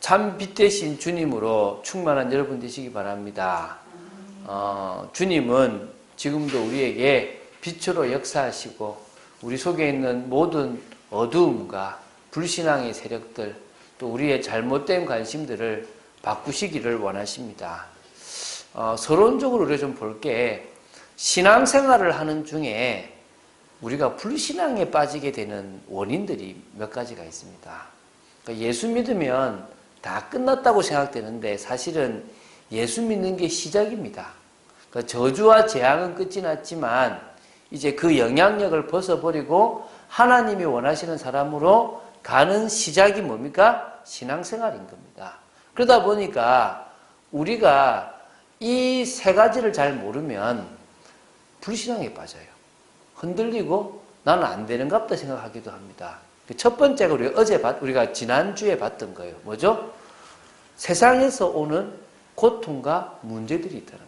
참 빛 되신 주님으로 충만한 여러분 되시기 바랍니다. 주님은 지금도 우리에게 빛으로 역사하시고 우리 속에 있는 모든 어두움과 불신앙의 세력들 또 우리의 잘못된 관심들을 바꾸시기를 원하십니다. 서론적으로 우리가 좀 볼게 신앙생활을 하는 중에 우리가 불신앙에 빠지게 되는 원인들이 몇 가지가 있습니다. 그러니까 예수 믿으면 다 끝났다고 생각되는데 사실은 예수 믿는 게 시작입니다. 그러니까 저주와 재앙은 끝이 났지만 이제 그 영향력을 벗어버리고 하나님이 원하시는 사람으로 가는 시작이 뭡니까? 신앙생활인 겁니다. 그러다 보니까 우리가 이 세 가지를 잘 모르면 불신앙에 빠져요. 흔들리고 나는 안 되는가 보다 생각하기도 합니다. 첫 번째가 우리가 지난주에 봤던 거예요. 뭐죠? 세상에서 오는 고통과 문제들이 있다는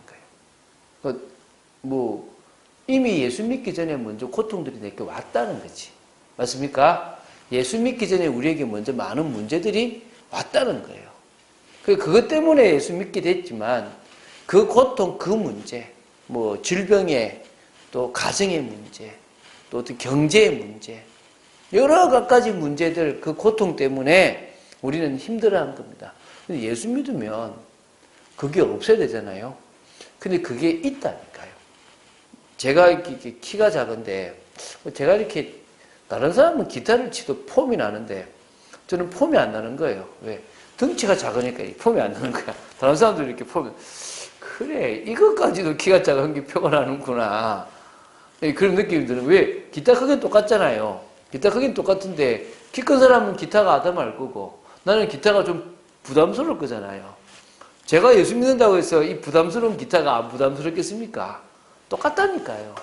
거예요. 이미 예수 믿기 전에 먼저 고통들이 내게 왔다는 거지. 맞습니까? 예수 믿기 전에 우리에게 먼저 많은 문제들이 왔다는 거예요. 그것 때문에 예수 믿게 됐지만 그 고통, 그 문제, 질병의 또 가정의 문제, 또 경제의 문제, 여러 가지 문제들, 그 고통 때문에 우리는 힘들어하는 겁니다. 근데 예수 믿으면 그게 없어야 되잖아요. 근데 그게 있다니까요. 제가 이렇게 키가 작은데, 제가 이렇게, 다른 사람은 기타를 치도 폼이 나는데, 저는 폼이 안 나는 거예요. 왜? 덩치가 작으니까 폼이 안 나는 거야. 다른 사람들 이렇게 폼이, 그래, 이것까지도 키가 작은 게 표가 나는구나. 그런 느낌이 드는. 왜? 기타 크기는 똑같잖아요. 기타 크기는 똑같은데, 키 큰 사람은 기타가 아담할 거고, 나는 기타가 좀 부담스러울 거잖아요. 제가 예수 믿는다고 해서 이 부담스러운 기타가 안 부담스럽겠습니까? 똑같다니까요.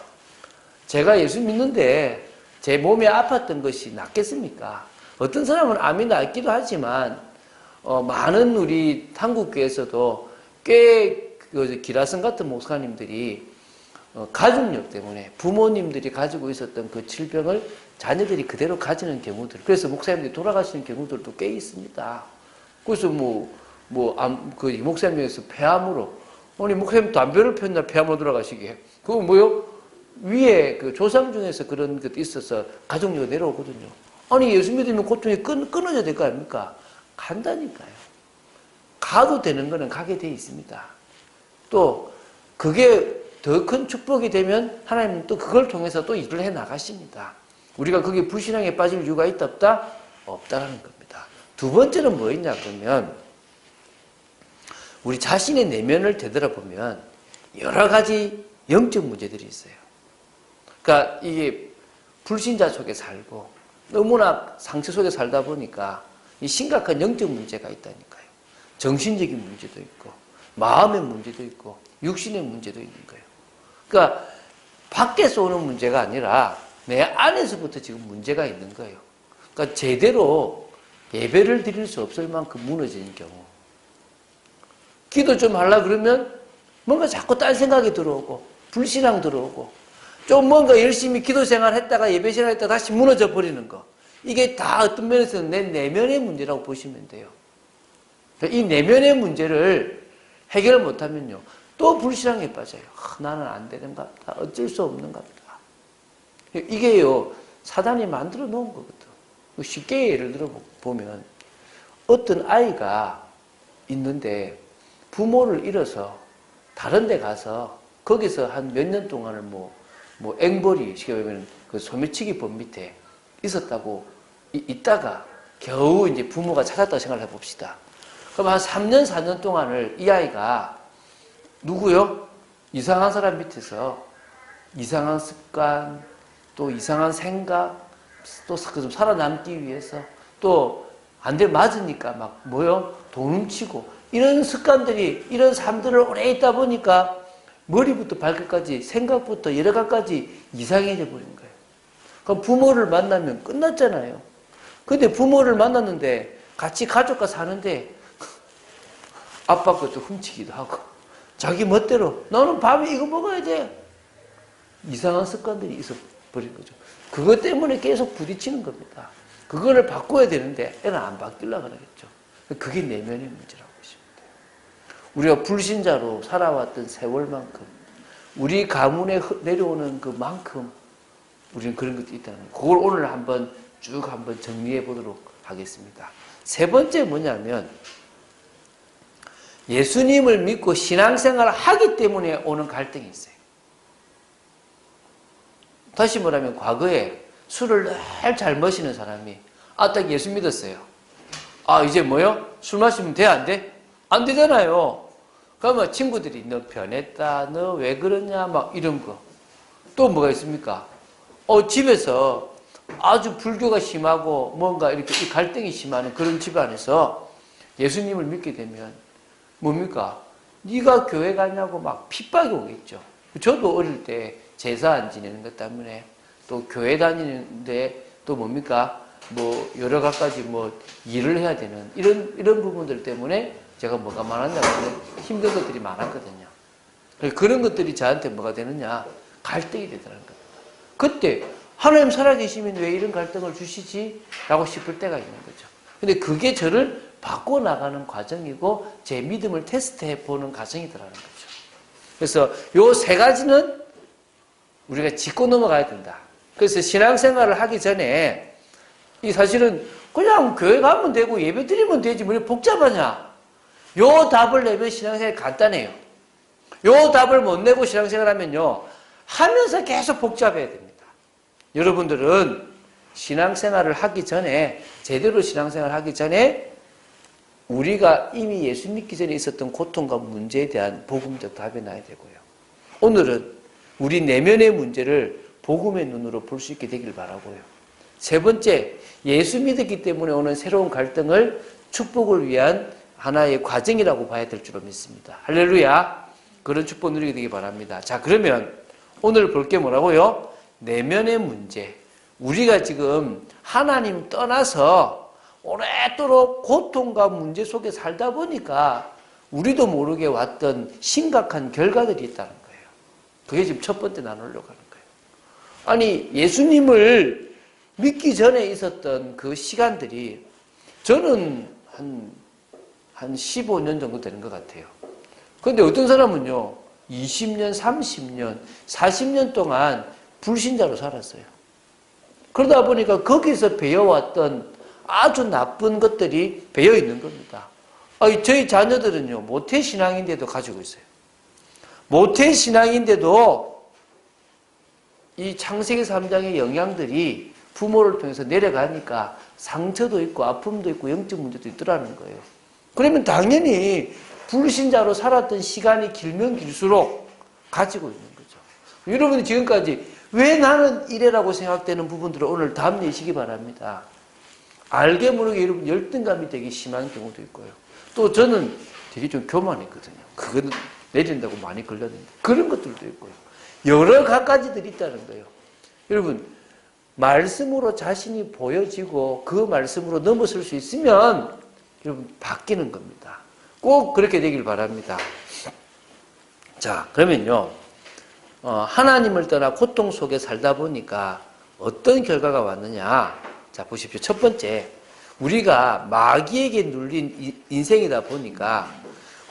제가 예수 믿는데 제 몸에 아팠던 것이 낫겠습니까? 어떤 사람은 암이 낫기도 하지만 많은 우리 한국교회에서도 꽤 기라성 같은 목사님들이 가족력 때문에 부모님들이 가지고 있었던 그 질병을 자녀들이 그대로 가지는 경우들, 그래서 목사님들이 돌아가시는 경우들도 꽤 있습니다. 그래서 그 목사님에서 폐암으로, 아니 목사님 담배를 폈나 폐암으로 돌아가시게. 그거 뭐요? 위에 그 조상 중에서 그런 것도 있어서 가족력이 내려오거든요. 아니 예수 믿으면 고통이 끊어져야 될 거 아닙니까? 간다니까요. 가도 되는 거는 가게 돼 있습니다. 또 그게 더 큰 축복이 되면 하나님은 또 그걸 통해서 또 일을 해 나가십니다. 우리가 그게 불신앙에 빠질 이유가 있다 없다? 없다라는 겁니다. 두 번째는 뭐였냐 그러면 우리 자신의 내면을 되돌아보면 여러 가지 영적 문제들이 있어요. 그러니까 이게 불신자 속에 살고 너무나 상처 속에 살다 보니까 이 심각한 영적 문제가 있다니까요. 정신적인 문제도 있고 마음의 문제도 있고 육신의 문제도 있는 거예요. 그러니까 밖에서 오는 문제가 아니라 내 안에서부터 지금 문제가 있는 거예요. 그러니까 제대로 예배를 드릴 수 없을 만큼 무너지는 경우, 기도 좀 하려고 그러면 뭔가 자꾸 딴 생각이 들어오고 불신앙 들어오고 좀 뭔가 열심히 기도 생활 했다가 예배 생활 했다가 다시 무너져 버리는 거, 이게 다 어떤 면에서는 내 내면의 문제라고 보시면 돼요. 이 내면의 문제를 해결 못하면요 또 불신앙에 빠져요. 나는 안 되는가 보다. 어쩔 수 없는가 보다. 이게요 사단이 만들어 놓은 거거든. 쉽게 예를 들어 보면 어떤 아이가 있는데 부모를 잃어서 다른 데 가서 거기서 한 몇 년 동안을 앵벌이, 쉽게 보면 그 소매치기 법 밑에 있었다고 있다가 겨우 이제 부모가 찾았다고 생각을 해봅시다. 그럼 한 3년, 4년 동안을 이 아이가 누구요? 이상한 사람 밑에서 이상한 습관, 또 이상한 생각, 또 좀 살아남기 위해서 또 안 돼 맞으니까 돈 훔치고 이런 습관들이, 이런 삶들을 오래 있다 보니까 머리부터 발끝까지 생각부터 여러 가지 이상해져 버린 거예요. 그럼 부모를 만나면 끝났잖아요. 근데 부모를 만났는데 같이 가족과 사는데 아빠 것도 훔치기도 하고 자기 멋대로 너는 밤에 이거 먹어야 돼. 이상한 습관들이 있어버린 거죠. 그것 때문에 계속 부딪히는 겁니다. 그거를 바꿔야 되는데 애는 안 바뀌려고 그러겠죠. 그게 내면의 문제라고 보시면 돼요. 우리가 불신자로 살아왔던 세월만큼 우리 가문에 내려오는 그만큼 우리는 그런 것도 있다는 거예요. 그걸 오늘 한번 쭉 한번 정리해 보도록 하겠습니다. 세 번째 뭐냐면 예수님을 믿고 신앙생활을 하기 때문에 오는 갈등이 있어요. 다시 말하면 과거에 술을 늘 잘 마시는 사람이 딱 예수 믿었어요. 이제 뭐요? 술 마시면 돼? 안 돼? 안 되잖아요. 그러면 친구들이 너 변했다, 너 왜 그러냐 막 이런 거. 또 뭐가 있습니까? 집에서 아주 불교가 심하고 뭔가 이렇게 갈등이 심한 그런 집안에서 예수님을 믿게 되면 뭡니까? 네가 교회 가냐고 막 핍박이 오겠죠. 저도 어릴 때 제사 안 지내는 것 때문에 또 교회 다니는데 또 뭡니까? 뭐 여러 가지 뭐 일을 해야 되는 이런 부분들 때문에 제가 뭐가 많았냐면 힘든 것들이 많았거든요. 그런 것들이 저한테 뭐가 되느냐? 갈등이 되더라는 겁니다. 그때 하나님 살아계시면 왜 이런 갈등을 주시지? 라고 싶을 때가 있는 거죠. 근데 그게 저를 바꿔나가는 과정이고 제 믿음을 테스트해 보는 과정이더라는 거죠. 그래서 요 세 가지는 우리가 짚고 넘어가야 된다. 그래서 신앙생활을 하기 전에 이 사실은 그냥 교회 가면 되고 예배 드리면 되지 뭐 복잡하냐? 요 답을 내면 신앙생활이 간단해요. 요 답을 못 내고 신앙생활 하면요. 하면서 계속 복잡해야 됩니다. 여러분들은 신앙생활을 하기 전에 제대로 신앙생활을 하기 전에 우리가 이미 예수 믿기 전에 있었던 고통과 문제에 대한 복음적 답이 나야 되고요. 오늘은 우리 내면의 문제를 복음의 눈으로 볼 수 있게 되길 바라고요. 세 번째, 예수 믿었기 때문에 오는 새로운 갈등을 축복을 위한 하나의 과정이라고 봐야 될 줄로 믿습니다. 할렐루야. 그런 축복 누리게 되기 바랍니다. 자, 그러면 오늘 볼 게 뭐라고요? 내면의 문제. 우리가 지금 하나님 떠나서 오랫도록 고통과 문제 속에 살다 보니까 우리도 모르게 왔던 심각한 결과들이 있다는 거예요. 그게 지금 첫 번째 나누려고 하는 거예요. 아니, 예수님을 믿기 전에 있었던 그 시간들이 저는 한 15년 정도 되는 것 같아요. 그런데 어떤 사람은요, 20년, 30년, 40년 동안 불신자로 살았어요. 그러다 보니까 거기서 배워왔던 아주 나쁜 것들이 배어 있는 겁니다. 저희 자녀들은요, 모태신앙인데도 가지고 있어요. 모태신앙인데도 이 창세기 3장의 영향들이 부모를 통해서 내려가니까 상처도 있고 아픔도 있고 영적 문제도 있더라는 거예요. 그러면 당연히 불신자로 살았던 시간이 길면 길수록 가지고 있는 거죠. 여러분이 지금까지 왜 나는 이래라고 생각되는 부분들을 오늘 답 내시기 바랍니다. 알게 모르게 여러분 열등감이 되게 심한 경우도 있고요. 또 저는 되게 좀 교만했거든요. 그거는 내린다고 많이 걸렸는데 그런 것들도 있고요. 여러 가지들이 있다는 거예요. 여러분 말씀으로 자신이 보여지고 그 말씀으로 넘어설 수 있으면 여러분 바뀌는 겁니다. 꼭 그렇게 되길 바랍니다. 자, 그러면요. 하나님을 떠나 고통 속에 살다 보니까 어떤 결과가 왔느냐. 자, 보십시오. 첫 번째, 우리가 마귀에게 눌린 인생이다 보니까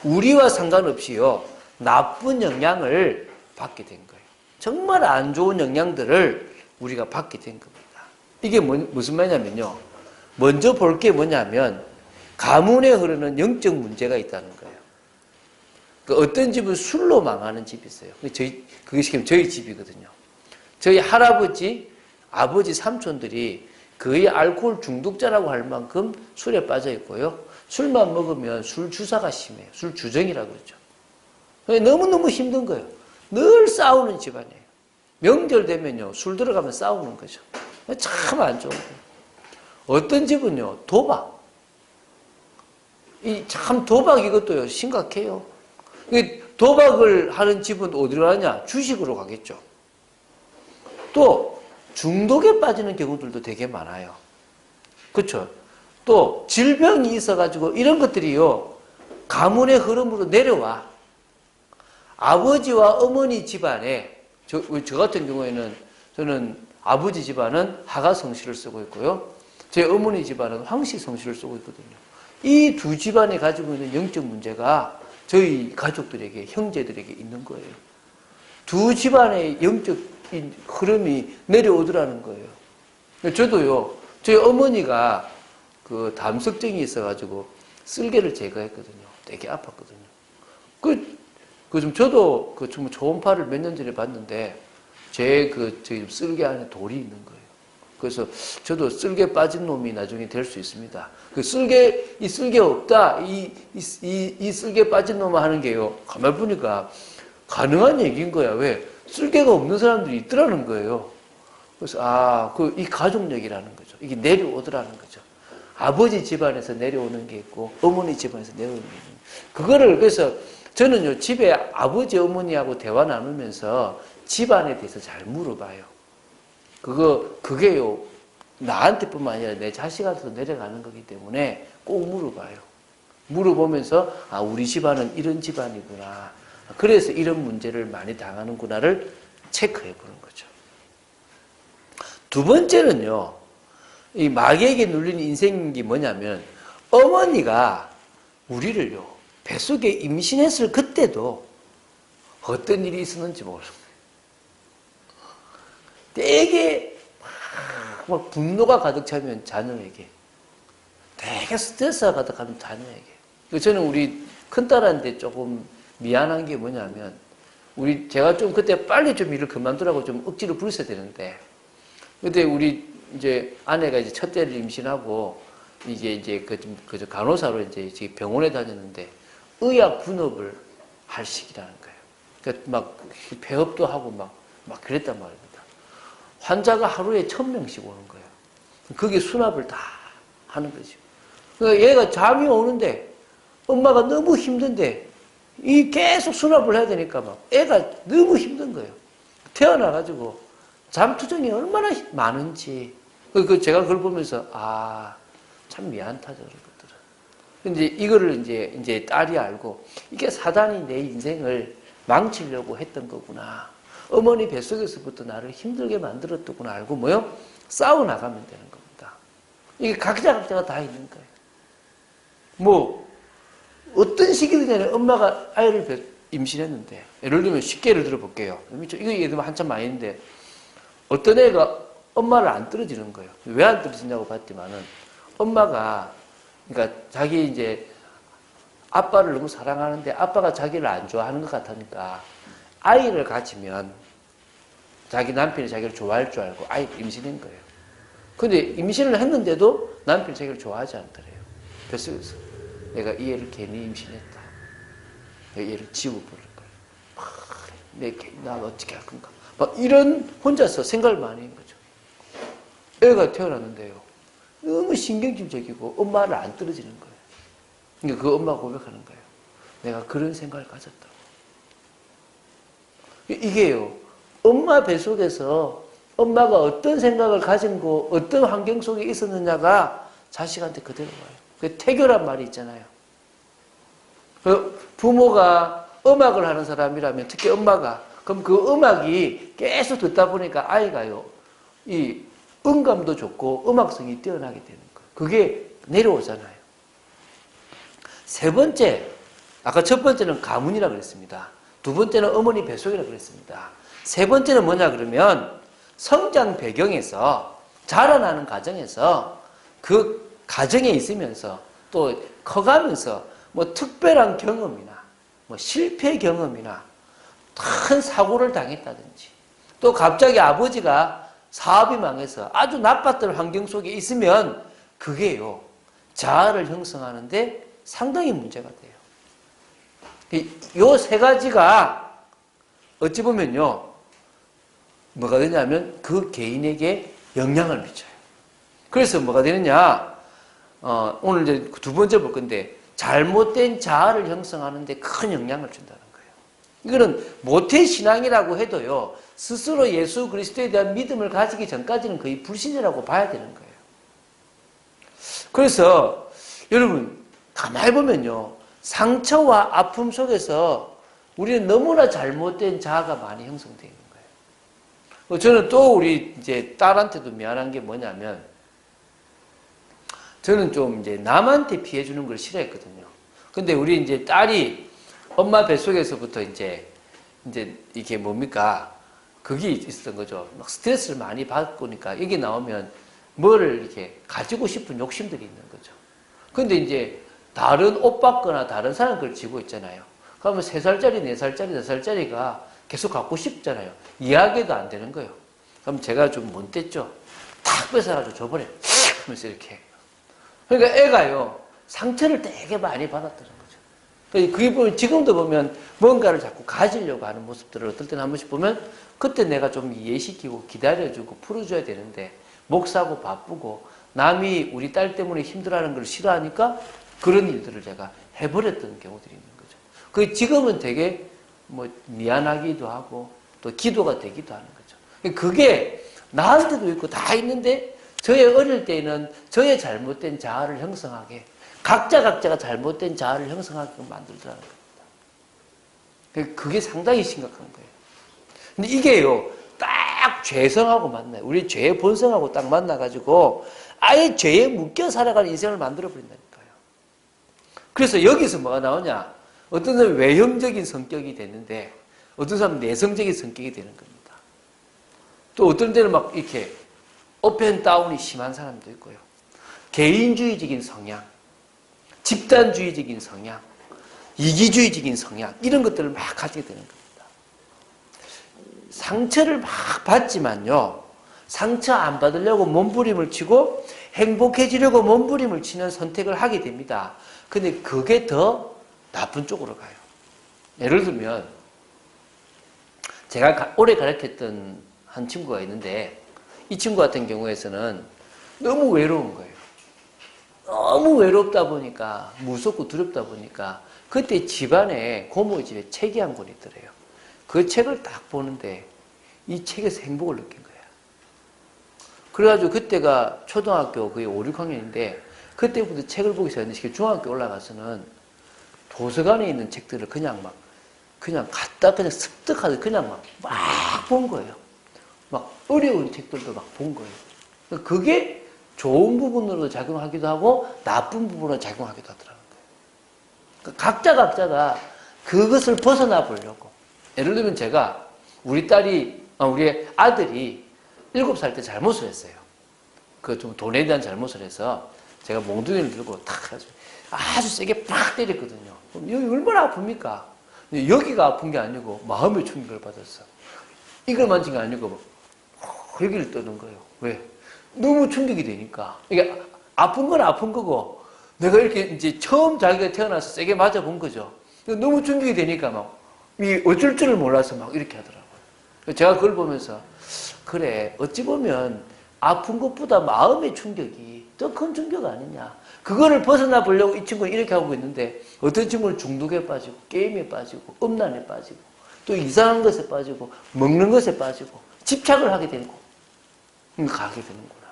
우리와 상관없이요. 나쁜 영향을 받게 된 거예요. 정말 안 좋은 영향들을 우리가 받게 된 겁니다. 이게 무슨 말이냐면요. 먼저 볼 게 뭐냐면 가문에 흐르는 영적 문제가 있다는 거예요. 어떤 집은 술로 망하는 집이 있어요. 그게 지금 저희 집이거든요. 저희 할아버지, 아버지, 삼촌들이 거의 알코올 중독자라고 할 만큼 술에 빠져 있고요. 술만 먹으면 술 주사가 심해요. 술 주정이라고 그러죠. 너무너무 힘든 거예요. 늘 싸우는 집안이에요. 명절 되면요. 술 들어가면 싸우는 거죠. 참 안 좋은 거예요. 어떤 집은요. 도박. 참 도박 이것도요. 심각해요. 도박을 하는 집은 어디로 가냐? 주식으로 가겠죠. 또 중독에 빠지는 경우들도 되게 많아요. 그렇죠? 또 질병이 있어가지고 이런 것들이요. 가문의 흐름으로 내려와. 아버지와 어머니 집안에 저 같은 경우에는 저는 아버지 집안은 하가 성씨를 쓰고 있고요. 제 어머니 집안은 황씨 성씨를 쓰고 있거든요. 이 두 집안이 가지고 있는 영적 문제가 저희 가족들에게, 형제들에게 있는 거예요. 두 집안의 영적 흐름이 내려오더라는 거예요. 저도요, 저희 어머니가 그 담석증이 있어가지고 쓸개를 제거했거든요. 되게 아팠거든요. 저도 좀 초음파를 몇 년 전에 봤는데, 저희 쓸개 안에 돌이 있는 거예요. 그래서 저도 쓸개 빠진 놈이 나중에 될 수 있습니다. 이 쓸개 없다, 이 쓸개 빠진 놈 하는 게요, 가만히 보니까 가능한 얘기인 거야. 왜? 쓸개가 없는 사람들이 있더라는 거예요. 그래서, 이 가족력이라는 거죠. 이게 내려오더라는 거죠. 아버지 집안에서 내려오는 게 있고, 어머니 집안에서 내려오는 게 있는 그거를, 그래서 저는요, 집에 아버지, 어머니하고 대화 나누면서 집안에 대해서 잘 물어봐요. 그게요, 나한테뿐만 아니라 내 자식한테도 내려가는 거기 때문에 꼭 물어봐요. 물어보면서, 우리 집안은 이런 집안이구나. 그래서 이런 문제를 많이 당하는구나를 체크해 보는 거죠. 두 번째는요, 이 마귀에게 눌린 인생이 뭐냐면, 어머니가 우리를요, 뱃속에 임신했을 그때도 어떤 일이 있었는지 모르는 거예요. 되게 막 분노가 가득 차면 자녀에게, 되게 스트레스가 가득하면 자녀에게. 저는 우리 큰딸한테 조금 미안한 게 뭐냐면, 제가 좀 그때 빨리 좀 일을 그만두라고 좀 억지로 부르셔야 되는데, 그때 우리 이제 아내가 이제 첫째를 임신하고, 이제 간호사로 이제 병원에 다녔는데, 의약 분업을 할 시기라는 거예요. 그러니까 막 폐업도 하고 막 그랬단 말입니다. 환자가 하루에 1000명씩 오는 거예요. 그게 수납을 다 하는 거죠. 그러니까 얘가 잠이 오는데 엄마가 너무 힘든데 계속 수납을 해야 되니까 막 애가 너무 힘든 거예요. 태어나가지고 잠투정이 얼마나 많은지. 제가 그걸 보면서 참 미안하다 저런 것들은. 근데 이거를 이제 딸이 알고 이게 사단이 내 인생을 망치려고 했던 거구나. 어머니 뱃속에서부터 나를 힘들게 만들었더구나 알고 뭐요? 싸워나가면 되는 겁니다. 이게 각자가 다 있는 거예요. 어떤 시기든지 엄마가 아이를 임신했는데, 예를 들면 쉽게 예를 들어볼게요. 이거 예를 들면 한참 많이 있는데, 어떤 애가 엄마를 안 떨어지는 거예요. 왜 안 떨어지냐고 봤지만은, 엄마가, 그러니까 자기 이제 아빠를 너무 사랑하는데 아빠가 자기를 안 좋아하는 것 같으니까, 아이를 가지면 자기 남편이 자기를 좋아할 줄 알고 아이를 임신한 거예요. 근데 임신을 했는데도 남편이 자기를 좋아하지 않더래요. 뱃속에서. 내가 이 애를 괜히 임신했다. 내가 얘를 지워버릴 거야. 난 어떻게 할 건가. 이런 혼자서 생각을 많이 한 거죠. 애가 태어났는데요. 너무 신경질적이고 엄마를 안 떨어지는 거예요. 그러니까 그 엄마가 고백하는 거예요. 내가 그런 생각을 가졌다고. 이게요, 엄마 뱃속에서 엄마가 어떤 생각을 가진 거, 어떤 환경 속에 있었느냐가 자식한테 그대로 와요. 그 태교란 말이 있잖아요. 부모가 음악을 하는 사람이라면, 특히 엄마가, 그럼 그 음악이 계속 듣다 보니까 아이가요, 이 음감도 좋고 음악성이 뛰어나게 되는 거예요. 그게 내려오잖아요. 세 번째, 아까 첫 번째는 가문이라고 그랬습니다. 두 번째는 어머니 뱃속이라고 그랬습니다. 세 번째는 뭐냐 그러면 성장 배경에서, 자라나는 과정에서, 그 가정에 있으면서 또 커가면서 특별한 경험이나 실패 경험이나 큰 사고를 당했다든지, 또 갑자기 아버지가 사업이 망해서 아주 나빴던 환경 속에 있으면 그게요, 자아를 형성하는데 상당히 문제가 돼요. 요 세 가지가 어찌 보면요, 뭐가 되냐면 그 개인에게 영향을 미쳐요. 그래서 뭐가 되느냐, 오늘 이제 두 번째 볼 건데, 잘못된 자아를 형성하는데 큰 영향을 준다는 거예요. 이거는 모태신앙이라고 해도요, 스스로 예수 그리스도에 대한 믿음을 가지기 전까지는 거의 불신이라고 봐야 되는 거예요. 그래서 여러분 가만히 보면요, 상처와 아픔 속에서 우리는 너무나 잘못된 자아가 많이 형성되어 있는 거예요. 저는 또 우리 이제 딸한테도 미안한 게 뭐냐면, 저는 좀 이제 남한테 피해 주는 걸 싫어했거든요. 근데 우리 이제 딸이 엄마 뱃속에서부터 이제 이게 뭡니까? 그게 있었던 거죠. 막 스트레스를 많이 받고니까 여기 나오면 뭐를 이렇게 가지고 싶은 욕심들이 있는 거죠. 근데 이제 다른 옷 받거나 다른 사람 걸 지고 있잖아요. 그러면 3살짜리, 4살짜리, 5살짜리가 계속 갖고 싶잖아요. 이야기도 안 되는 거예요. 그럼 제가 좀 못됐죠. 탁 뺏어가지고 줘버려요. 하면서 이렇게. 그러니까 애가요, 상처를 되게 많이 받았다는 거죠. 그게 보면, 지금도 보면 뭔가를 자꾸 가지려고 하는 모습들을 어떨 때는 한 번씩 보면 그때 내가 좀 이해시키고 기다려주고 풀어줘야 되는데 목사고 바쁘고 남이 우리 딸 때문에 힘들어하는 걸 싫어하니까 그런 일들을 제가 해버렸던 경우들이 있는 거죠. 그 지금은 되게 뭐 미안하기도 하고 또 기도가 되기도 하는 거죠. 그게 나한테도 있고 다 있는데 저의 어릴 때는 저의 잘못된 자아를 형성하게 각자가 잘못된 자아를 형성하게 만들더라는 겁니다. 그게 상당히 심각한 거예요. 근데 이게요 딱 죄성하고 만나요. 우리 죄의 본성하고 딱 만나가지고 아예 죄에 묶여 살아가는 인생을 만들어버린다니까요. 그래서 여기서 뭐가 나오냐? 어떤 사람은 외형적인 성격이 되는데 어떤 사람은 내성적인 성격이 되는 겁니다. 또 어떤 때는 막 이렇게 업앤다운이 심한 사람도 있고요. 개인주의적인 성향, 집단주의적인 성향, 이기주의적인 성향 이런 것들을 막 가지게 되는 겁니다. 상처를 막 받지만요. 상처 안 받으려고 몸부림을 치고 행복해지려고 몸부림을 치는 선택을 하게 됩니다. 근데 그게 더 나쁜 쪽으로 가요. 예를 들면 제가 오래 가르쳤던 한 친구가 있는데 이 친구 같은 경우에서는 너무 외로운 거예요. 너무 외롭다 보니까 무섭고 두렵다 보니까 그때 집안에 고모 집에 책이 한 권 있더래요. 그 책을 딱 보는데 이 책에서 행복을 느낀 거예요. 그래가지고 그때가 초등학교 거의 5, 6학년인데 그때부터 책을 보기 시작했는데 중학교 올라가서는 도서관에 있는 책들을 그냥 갖다 그냥 습득하듯 그냥 막 본 거예요. 막 어려운 책들도 막 본 거예요. 그게 좋은 부분으로 작용하기도 하고 나쁜 부분으로 작용하기도 하더라고요. 그러니까 각자가 그것을 벗어나 보려고. 예를 들면 제가 우리 아들이 7살 때 잘못을 했어요. 그 좀 돈에 대한 잘못을 해서 제가 몽둥이를 들고 탁 해가지고 아주 세게 팍 때렸거든요. 그럼 여기 얼마나 아픕니까? 여기가 아픈 게 아니고 마음의 충격을 받았어. 이걸 만진 게 아니고 여기를 떠는 거예요. 왜? 너무 충격이 되니까. 이게 아픈 건 아픈 거고 내가 이렇게 이제 처음 자기가 태어나서 세게 맞아본 거죠. 너무 충격이 되니까 어쩔 줄을 몰라서 막 이렇게 하더라고요. 제가 그걸 보면서 그래 어찌 보면 아픈 것보다 마음의 충격이 더 큰 충격 아니냐. 그거를 벗어나 보려고 이 친구는 이렇게 하고 있는데 어떤 친구는 중독에 빠지고 게임에 빠지고 음란에 빠지고 또 이상한 것에 빠지고 먹는 것에 빠지고 집착을 하게 되고 가게 되는구나.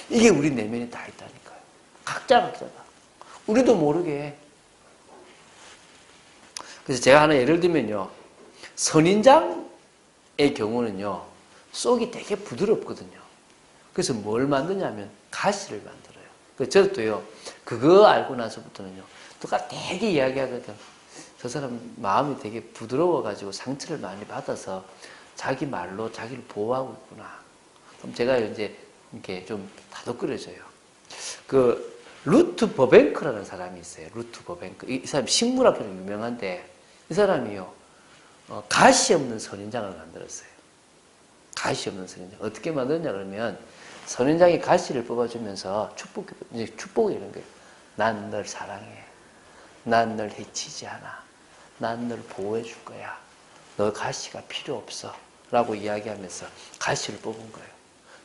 이게 우리 내면에 다 있다니까요. 각자가. 우리도 모르게. 그래서 제가 하나 예를 들면요. 선인장의 경우는요. 속이 되게 부드럽거든요. 그래서 뭘 만드냐면 가시를 만들어요. 저도요. 그거 알고 나서부터는요. 누가 되게 이야기하거든. 저 사람 마음이 되게 부드러워가지고 상처를 많이 받아서 자기 말로 자기를 보호하고 있구나. 그럼 제가 이제 이렇게 좀 다독거려져요. 그 루트 버뱅크라는 사람이 있어요. 루트 버뱅크. 이 사람 식물학회로 유명한데 이 사람이요. 가시 없는 선인장을 만들었어요. 가시 없는 선인장. 어떻게 만드냐 그러면 선인장이 가시를 뽑아주면서 축복이 이런 거예요. 난 널 사랑해. 난 널 해치지 않아. 난 널 보호해 줄 거야. 너 가시가 필요 없어. 라고 이야기하면서 가시를 뽑은 거예요.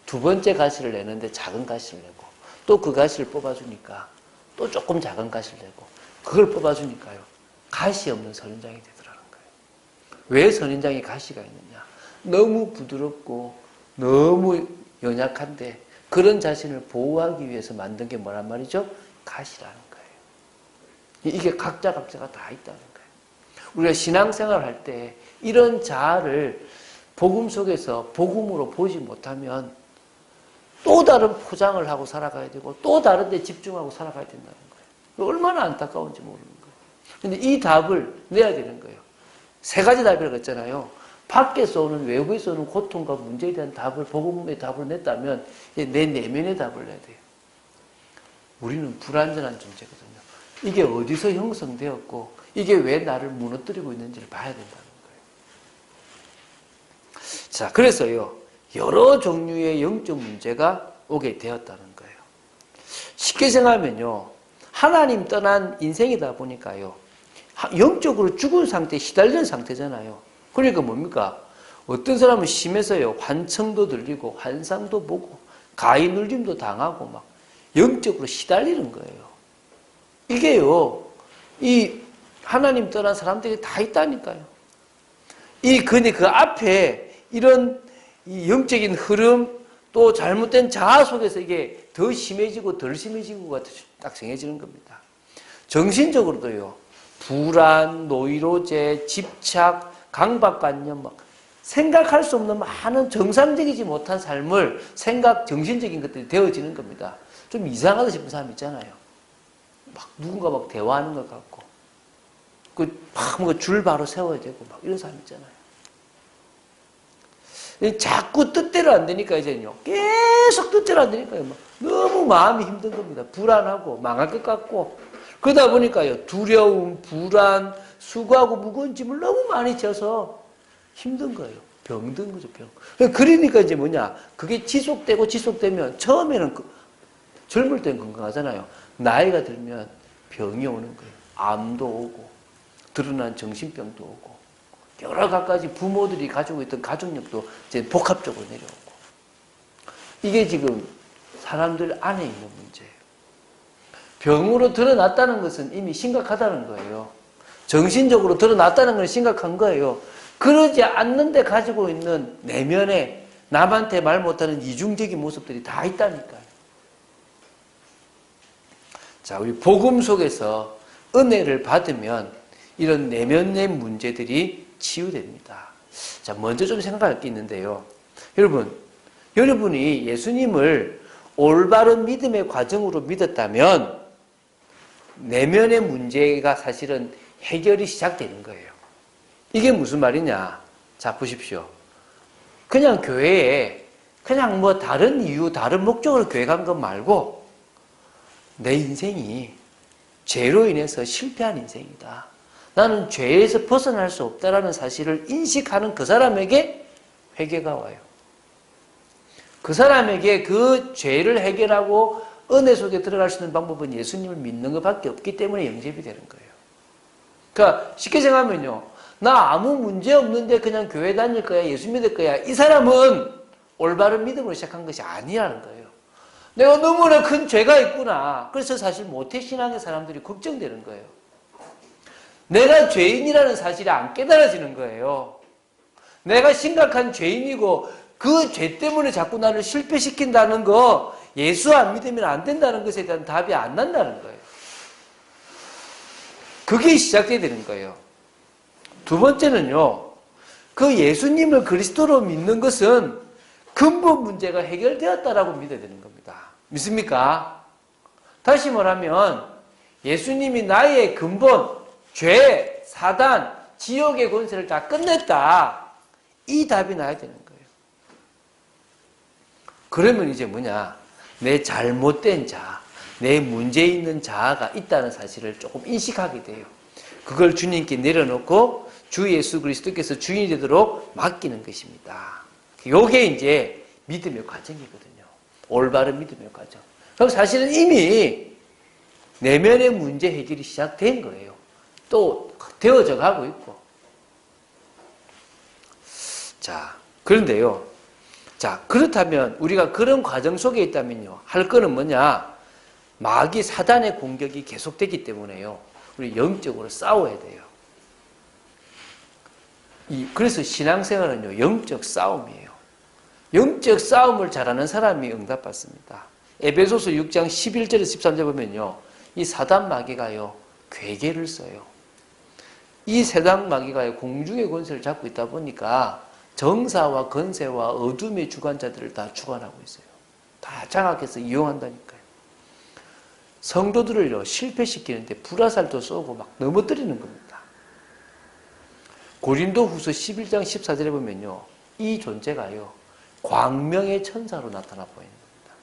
두 번째 가시를 내는데 작은 가시를 내고 또 그 가시를 뽑아주니까 또 조금 작은 가시를 내고 그걸 뽑아주니까요. 가시 없는 선인장이 되더라는 거예요. 왜 선인장에 가시가 있느냐. 너무 부드럽고 너무 연약한데 그런 자신을 보호하기 위해서 만든 게 뭐란 말이죠? 가시라는 거예요. 이게 각자가 다 있다는 거예요. 우리가 신앙생활을 할 때 이런 자아를 복음 속에서 복음으로 보지 못하면 또 다른 포장을 하고 살아가야 되고 또 다른 데 집중하고 살아가야 된다는 거예요. 얼마나 안타까운지 모르는 거예요. 근데 이 답을 내야 되는 거예요. 세 가지 답이라고 했잖아요. 밖에서 오는, 외부에서 오는 고통과 문제에 대한 답을, 복음의 답을 냈다면 내 내면의 답을 내야 돼요. 우리는 불완전한 존재거든요. 이게 어디서 형성되었고 이게 왜 나를 무너뜨리고 있는지를 봐야 된다는 거예요. 자, 그래서요, 여러 종류의 영적 문제가 오게 되었다는 거예요. 쉽게 생각하면요, 하나님 떠난 인생이다 보니까요, 영적으로 죽은 상태에 시달리는 상태잖아요. 그러니까 뭡니까? 어떤 사람은 심해서요, 환청도 들리고 환상도 보고 가위 눌림도 당하고 막 영적으로 시달리는 거예요. 이게요, 이 하나님 떠난 사람들이 다 있다니까요. 근데 그 앞에 이런 이 영적인 흐름, 또 잘못된 자아 속에서 이게 더 심해지고 덜 심해지고가 딱 정해지는 겁니다. 정신적으로도요, 불안, 노이로제, 집착, 강박관념, 막 생각할 수 없는 많은 정상적이지 못한 삶을 정신적인 것들이 되어지는 겁니다. 좀 이상하다 싶은 사람 있잖아요. 막 누군가 막 대화하는 것 같고, 막 뭔가 줄 바로 세워야 되고, 막 이런 사람 있잖아요. 자꾸 뜻대로 안 되니까 이제요, 계속 뜻대로 안 되니까요, 막 너무 마음이 힘든 겁니다. 불안하고, 망할 것 같고, 그러다 보니까요, 두려움, 불안, 수고하고 무거운 짐을 너무 많이 져서 힘든 거예요. 병든 거죠, 병. 그러니까 이제 뭐냐, 그게 지속되면, 처음에는 젊을 때는 건강하잖아요. 나이가 들면 병이 오는 거예요. 암도 오고, 드러난 정신병도 오고, 여러 가지 부모들이 가지고 있던 가족력도 이제 복합적으로 내려오고. 이게 지금 사람들 안에 있는 문제예요. 병으로 드러났다는 것은 이미 심각하다는 거예요. 정신적으로 드러났다는 건 심각한 거예요. 그러지 않는데 가지고 있는 내면에 남한테 말 못하는 이중적인 모습들이 다 있다니까요. 자, 우리 복음 속에서 은혜를 받으면 이런 내면의 문제들이 치유됩니다. 자, 먼저 좀 생각할 게 있는데요. 여러분이 예수님을 올바른 믿음의 과정으로 믿었다면 내면의 문제가 사실은 해결이 시작되는 거예요. 이게 무슨 말이냐? 자, 보십시오. 그냥 교회에 그냥 뭐 다른 이유, 다른 목적으로 교회 간 것 말고 내 인생이 죄로 인해서 실패한 인생이다. 나는 죄에서 벗어날 수 없다라는 사실을 인식하는 그 사람에게 회개가 와요. 그 사람에게 그 죄를 해결하고 은혜 속에 들어갈 수 있는 방법은 예수님을 믿는 것밖에 없기 때문에 영접이 되는 거예요. 그러니까 쉽게 생각하면요, 나 아무 문제 없는데 그냥 교회 다닐 거야, 예수 믿을 거야, 이 사람은 올바른 믿음으로 시작한 것이 아니라는 거예요. 내가 너무나 큰 죄가 있구나. 그래서 사실 모태신앙의 사람들이 걱정되는 거예요. 내가 죄인이라는 사실이 안 깨달아지는 거예요. 내가 심각한 죄인이고 그 죄 때문에 자꾸 나를 실패시킨다는 거, 예수 안 믿으면 안 된다는 것에 대한 답이 안 난다는 거예요. 그게 시작돼야 되는 거예요. 두 번째는요, 그 예수님을 그리스도로 믿는 것은 근본 문제가 해결되었다라고 믿어야 되는 겁니다. 믿습니까? 다시 말하면 예수님이 나의 근본, 죄, 사단, 지옥의 권세를 다 끝냈다. 이 답이 나야 되는 거예요. 그러면 이제 뭐냐? 내 잘못된 자아, 내 문제 있는 자아가 있다는 사실을 조금 인식하게 돼요. 그걸 주님께 내려놓고 주 예수 그리스도께서 주인이 되도록 맡기는 것입니다. 이게 이제 믿음의 과정이거든요. 올바른 믿음의 과정. 그럼 사실은 이미 내면의 문제 해결이 시작된 거예요. 또 되어져 가고 있고. 자, 그런데요. 자, 그렇다면 우리가 그런 과정 속에 있다면요, 할 거는 뭐냐? 마귀 사단의 공격이 계속되기 때문에요, 우리 영적으로 싸워야 돼요. 그래서 신앙생활은요, 영적 싸움이에요. 영적 싸움을 잘하는 사람이 응답받습니다. 에베소서 6장 11절에서 13절 보면요, 이 사단 마귀가요, 괴계를 써요. 이 사단 마귀가요, 공중의 권세를 잡고 있다 보니까 정사와 건세와 어둠의 주관자들을 다 주관하고 있어요. 다 장악해서 이용한다니까요. 성도들을요, 실패시키는데 불화살도 쏘고 막 넘어뜨리는 겁니다. 고린도후서 11장 14절에 보면요, 이 존재가요, 광명의 천사로 나타나 보이는 겁니다.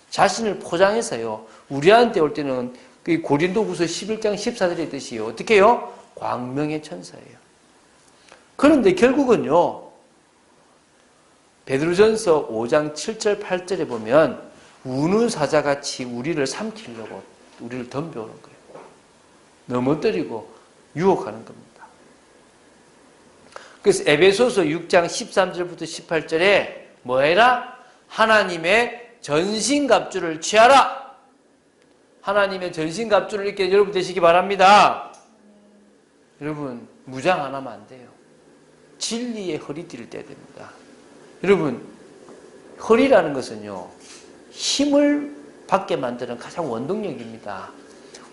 자신을 포장해서요, 우리한테 올 때는 그 고린도후서 11장 14절의 뜻이요, 어떻게 해요? 광명의 천사예요. 그런데 결국은요, 베드로전서 5장 7절 8절에 보면 우는 사자같이 우리를 삼키려고 우리를 덤벼오는 거예요. 넘어뜨리고 유혹하는 겁니다. 그래서 에베소서 6장 13절부터 18절에 뭐 해라? 하나님의 전신갑주를 취하라. 하나님의 전신갑주를 이렇게 여러분 되시기 바랍니다. 여러분 무장 안 하면 안 돼요. 진리의 허리띠를 떼야 됩니다. 여러분 허리라는 것은요, 힘을 받게 만드는 가장 원동력입니다.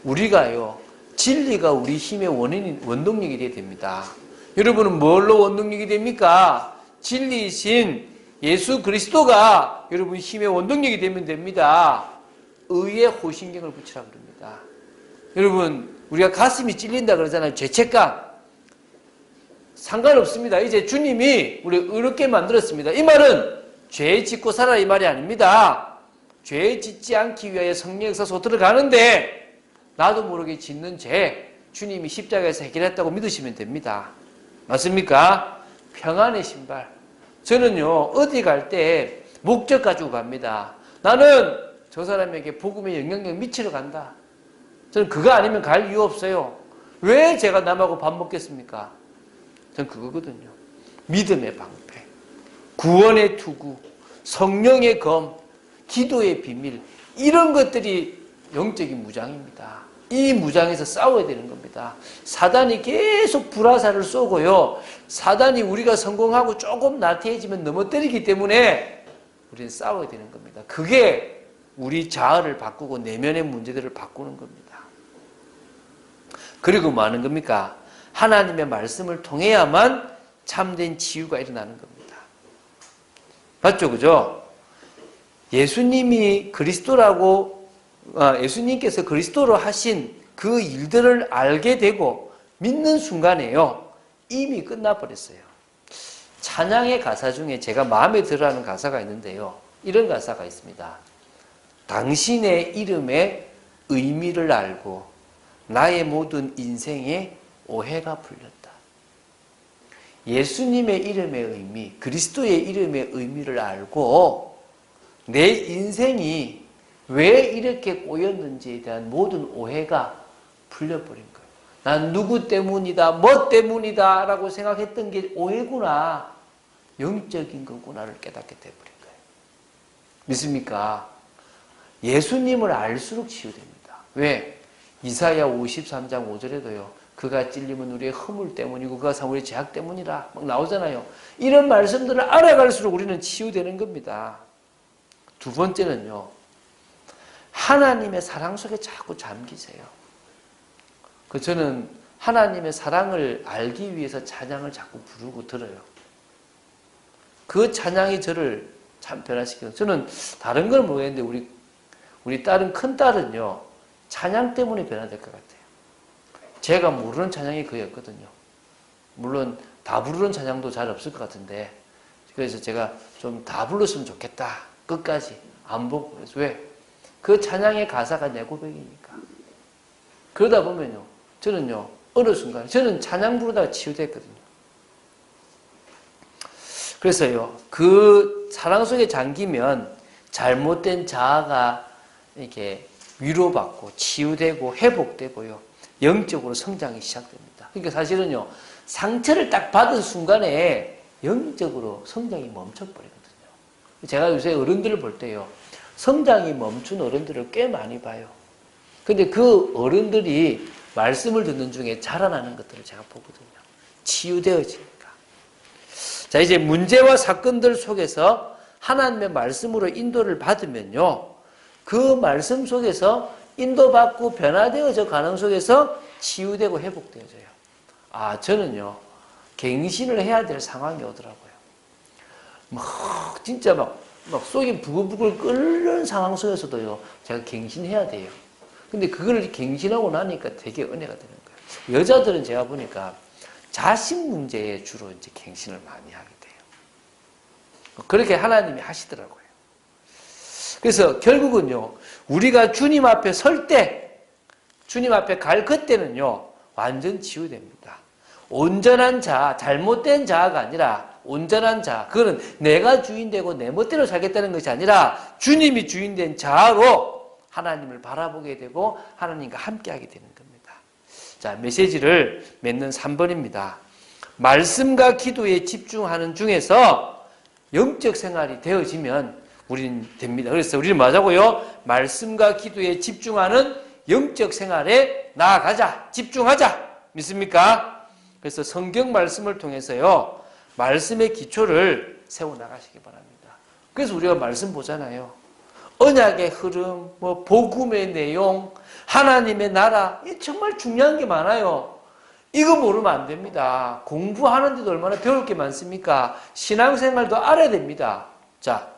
우리가요, 진리가 우리 힘의 원동력이 되어야 됩니다. 여러분은 뭘로 원동력이 됩니까? 진리이신 예수 그리스도가 여러분 힘의 원동력이 되면 됩니다. 의의 호신경을 붙이라고 그럽니다. 여러분, 우리가 가슴이 찔린다 그러잖아요. 죄책감. 상관없습니다. 이제 주님이 우리를 의롭게 만들었습니다. 이 말은 죄 짓고 살아라 이 말이 아닙니다. 죄 짓지 않기 위하여 성령 역사소 들어가는데 나도 모르게 짓는 죄 주님이 십자가에서 해결했다고 믿으시면 됩니다. 맞습니까? 평안의 신발. 저는요, 어디 갈 때 목적 가지고 갑니다. 나는 저 사람에게 복음의 영향력 미치러 간다. 저는 그거 아니면 갈 이유 없어요. 왜 제가 남하고 밥 먹겠습니까? 전 그거거든요. 믿음의 방패, 구원의 투구, 성령의 검, 기도의 비밀, 이런 것들이 영적인 무장입니다. 이 무장에서 싸워야 되는 겁니다. 사단이 계속 불화살을 쏘고요, 사단이 우리가 성공하고 조금 나태해지면 넘어뜨리기 때문에 우리는 싸워야 되는 겁니다. 그게 우리 자아를 바꾸고 내면의 문제들을 바꾸는 겁니다. 그리고 뭐 하는 겁니까? 하나님의 말씀을 통해야만 참된 치유가 일어나는 겁니다. 맞죠? 그죠? 예수님이 예수님께서 그리스도로 하신 그 일들을 알게 되고 믿는 순간에요, 이미 끝나버렸어요. 찬양의 가사 중에 제가 마음에 들어하는 가사가 있는데요, 이런 가사가 있습니다. 당신의 이름의 의미를 알고 나의 모든 인생의 오해가 풀렸다. 예수님의 이름의 의미, 그리스도의 이름의 의미를 알고 내 인생이 왜 이렇게 꼬였는지에 대한 모든 오해가 풀려버린 거예요. 난 누구 때문이다, 뭐 때문이다 라고 생각했던 게 오해구나, 영적인 거구나를 깨닫게 돼버린 거예요. 믿습니까? 예수님을 알수록 치유됩니다. 왜? 이사야 53장 5절에도요. 그가 찔림은 우리의 허물 때문이고 그가 상 우리의 죄악 때문이라 막 나오잖아요. 이런 말씀들을 알아갈수록 우리는 치유되는 겁니다. 두 번째는요, 하나님의 사랑 속에 자꾸 잠기세요. 저는 하나님의 사랑을 알기 위해서 찬양을 자꾸 부르고 들어요. 그 찬양이 저를 참 변화시켜요. 저는 다른 걸 모르겠는데 우리 딸은, 큰 딸은요, 찬양 때문에 변화될 것 같아요. 제가 모르는 찬양이 거의 없거든요. 물론 다 부르는 찬양도 잘 없을 것 같은데, 그래서 제가 좀 다 불렀으면 좋겠다. 끝까지 안 보고. 그래서 왜? 그 찬양의 가사가 내 고백이니까. 그러다 보면요, 저는요, 어느 순간 저는 찬양 부르다가 치유됐거든요. 그래서요, 그 사랑 속에 잠기면 잘못된 자아가 이렇게 위로받고 치유되고 회복되고요, 영적으로 성장이 시작됩니다. 그러니까 사실은요, 상처를 딱 받은 순간에 영적으로 성장이 멈춰버리거든요. 제가 요새 어른들을 볼 때요, 성장이 멈춘 어른들을 꽤 많이 봐요. 근데 그 어른들이 말씀을 듣는 중에 자라나는 것들을 제가 보거든요. 치유되어지니까. 자, 이제 문제와 사건들 속에서 하나님의 말씀으로 인도를 받으면요, 그 말씀 속에서 인도받고 변화되어져 가는 속에서 치유되고 회복되어져요. 저는요, 갱신을 해야 될 상황이 오더라고요. 진짜 막 속이 부글부글 끓는 상황 속에서도요, 제가 갱신해야 돼요. 근데 그걸 갱신하고 나니까 되게 은혜가 되는 거예요. 여자들은 제가 보니까 자식 문제에 주로 이제 갱신을 많이 하게 돼요. 그렇게 하나님이 하시더라고요. 그래서 결국은요, 우리가 주님 앞에 설 때, 주님 앞에 갈 그때는요, 완전 치유됩니다. 온전한 자, 잘못된 자아가 아니라 온전한 자, 그거는 내가 주인되고 내 멋대로 살겠다는 것이 아니라 주님이 주인된 자아로 하나님을 바라보게 되고 하나님과 함께하게 되는 겁니다. 자, 메시지를 맺는 3번입니다. 말씀과 기도에 집중하는 중에서 영적 생활이 되어지면 우리는 됩니다. 그래서 우리는 뭐 하자고요? 말씀과 기도에 집중하는 영적 생활에 나아가자, 집중하자. 믿습니까? 그래서 성경 말씀을 통해서요, 말씀의 기초를 세워나가시기 바랍니다. 그래서 우리가 말씀 보잖아요. 언약의 흐름, 뭐 복음의 내용, 하나님의 나라, 이게 정말 중요한 게 많아요. 이거 모르면 안 됩니다. 공부하는데도 얼마나 배울 게 많습니까? 신앙생활도 알아야 됩니다. 자,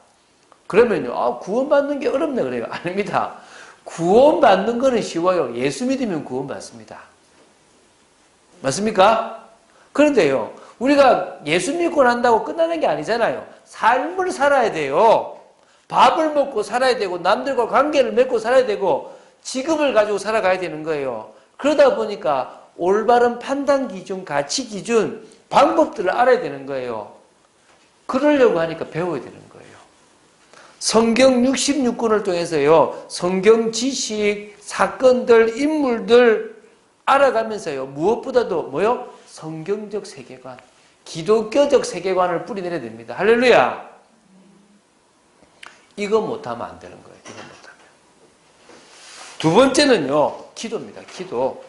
그러면요, 구원받는 게 어렵네 그래요. 아닙니다. 구원받는 거는 쉬워요. 예수 믿으면 구원받습니다. 맞습니까? 그런데요, 우리가 예수 믿고 난다고 끝나는 게 아니잖아요. 삶을 살아야 돼요. 밥을 먹고 살아야 되고 남들과 관계를 맺고 살아야 되고 직업을 가지고 살아가야 되는 거예요. 그러다 보니까 올바른 판단 기준, 가치 기준, 방법들을 알아야 되는 거예요. 그러려고 하니까 배워야 되는 거예요. 성경 66권을 통해서요, 성경 지식, 사건들, 인물들 알아가면서요, 무엇보다도 뭐요? 성경적 세계관, 기독교적 세계관을 뿌리내려야 됩니다. 할렐루야! 이거 못하면 안 되는 거예요. 이거 못하면. 두 번째는요, 기도입니다. 기도.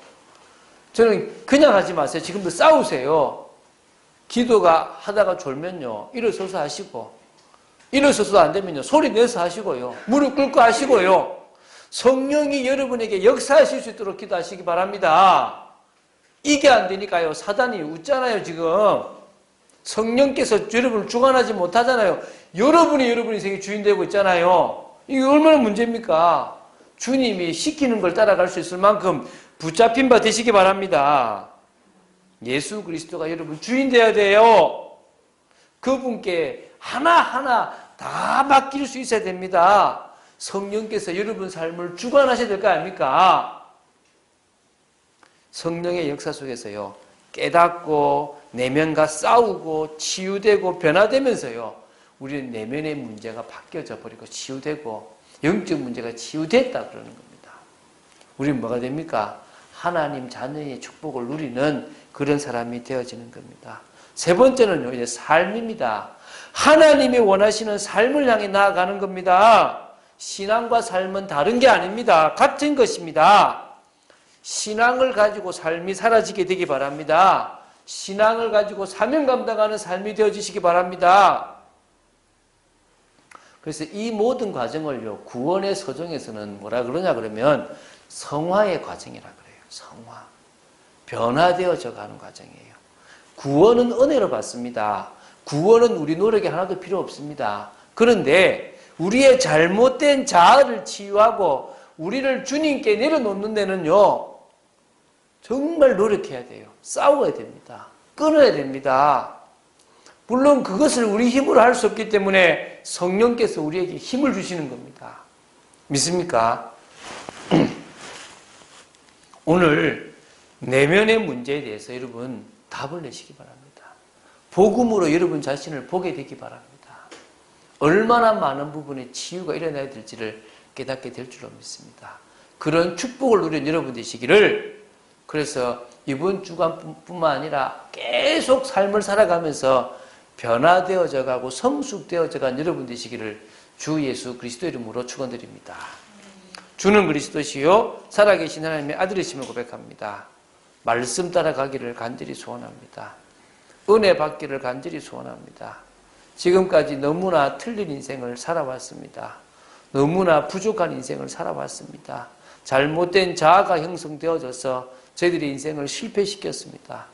저는 그냥 하지 마세요. 지금도 싸우세요. 기도가 하다가 졸면요, 일어서서 하시고, 일어서서도 안 되면요, 소리 내서 하시고요, 무릎 꿇고 하시고요, 성령이 여러분에게 역사하실 수 있도록 기도하시기 바랍니다. 이게 안 되니까요, 사단이 웃잖아요. 지금 성령께서 여러분을 주관하지 못하잖아요. 여러분이 여러분 인생의 주인 되고 있잖아요. 이게 얼마나 문제입니까? 주님이 시키는 걸 따라갈 수 있을 만큼 붙잡힌 바 되시기 바랍니다. 예수 그리스도가 여러분 주인 되어야 돼요. 그분께 하나하나 다 맡길 수 있어야 됩니다. 성령께서 여러분 삶을 주관하셔야 될 거 아닙니까? 성령의 역사 속에서요, 깨닫고 내면과 싸우고 치유되고 변화되면서요, 우리는 내면의 문제가 바뀌어져 버리고 치유되고 영적 문제가 치유됐다 그러는 겁니다. 우리는 뭐가 됩니까? 하나님 자녀의 축복을 누리는 그런 사람이 되어지는 겁니다. 세 번째는요, 이제 삶입니다. 하나님이 원하시는 삶을 향해 나아가는 겁니다. 신앙과 삶은 다른 게 아닙니다. 같은 것입니다. 신앙을 가지고 삶이 사라지게 되기 바랍니다. 신앙을 가지고 사명 감당하는 삶이 되어지시기 바랍니다. 그래서 이 모든 과정을요, 구원의 서정에서는 뭐라 그러냐 그러면 성화의 과정이라 그래요. 성화. 변화되어져 가는 과정이에요. 구원은 은혜로 받습니다. 구원은 우리 노력이 하나도 필요 없습니다. 그런데 우리의 잘못된 자아를 치유하고 우리를 주님께 내려놓는 데는요, 정말 노력해야 돼요. 싸워야 됩니다. 끊어야 됩니다. 물론 그것을 우리 힘으로 할 수 없기 때문에 성령께서 우리에게 힘을 주시는 겁니다. 믿습니까? 오늘 내면의 문제에 대해서 여러분 답을 내시기 바랍니다. 복음으로 여러분 자신을 보게 되기 바랍니다. 얼마나 많은 부분에 치유가 일어나야 될지를 깨닫게 될 줄로 믿습니다. 그런 축복을 누린 여러분 되시기를, 그래서 이번 주간뿐만 아니라 계속 삶을 살아가면서 변화되어져 가고 성숙되어져 간 여러분 되시기를 주 예수 그리스도 이름으로 축원드립니다. 주는 그리스도시요 살아계신 하나님의 아들이심을 고백합니다. 말씀 따라가기를 간절히 소원합니다. 은혜 받기를 간절히 소원합니다. 지금까지 너무나 틀린 인생을 살아왔습니다. 너무나 부족한 인생을 살아왔습니다. 잘못된 자아가 형성되어져서 저희들의 인생을 실패시켰습니다.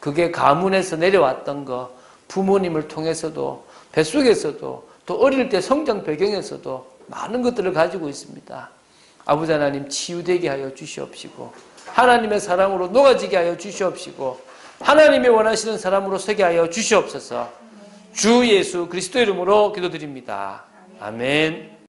그게 가문에서 내려왔던 거, 부모님을 통해서도, 뱃속에서도, 또 어릴 때 성장 배경에서도 많은 것들을 가지고 있습니다. 아버지 하나님 치유되게 하여 주시옵시고 하나님의 사랑으로 녹아지게 하여 주시옵시고 하나님이 원하시는 사람으로 서게 하여 주시옵소서. 주 예수 그리스도 이름으로 기도드립니다. 아멘.